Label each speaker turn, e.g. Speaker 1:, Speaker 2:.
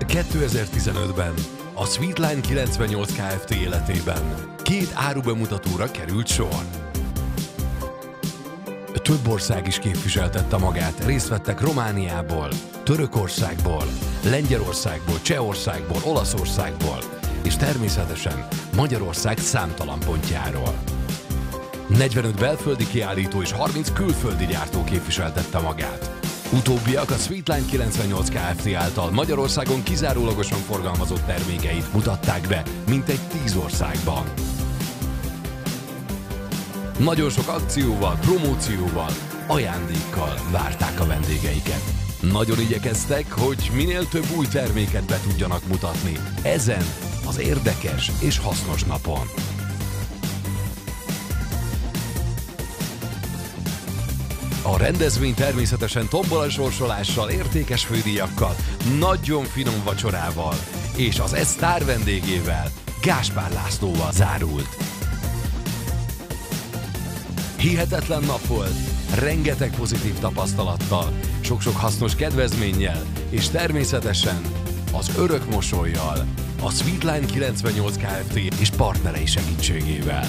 Speaker 1: 2015-ben a Sweetline 98 Kft. Életében 2 árubemutatóra került sor. Több ország is képviseltette magát, részt vettek Romániából, Törökországból, Lengyelországból, Csehországból, Olaszországból, és természetesen Magyarország számtalan pontjáról. 45 belföldi kiállító és 30 külföldi gyártó képviseltette magát. Utóbbiak a Sweetline 98 Kft. Által Magyarországon kizárólagosan forgalmazott termékeit mutatták be mintegy 10 országban. Nagyon sok akcióval, promócióval, ajándékkal várták a vendégeiket. Nagyon igyekeztek, hogy minél több új terméket be tudjanak mutatni ezen az érdekes és hasznos napon. A rendezvény természetesen tombola sorsolással, értékes fődíjakkal, nagyon finom vacsorával és az sztár vendégével, Gáspár Lászlóval zárult. Hihetetlen nap volt, rengeteg pozitív tapasztalattal, sok-sok hasznos kedvezménnyel, és természetesen az örök mosollyal, a Sweetline 98 Kft. És partnerei segítségével.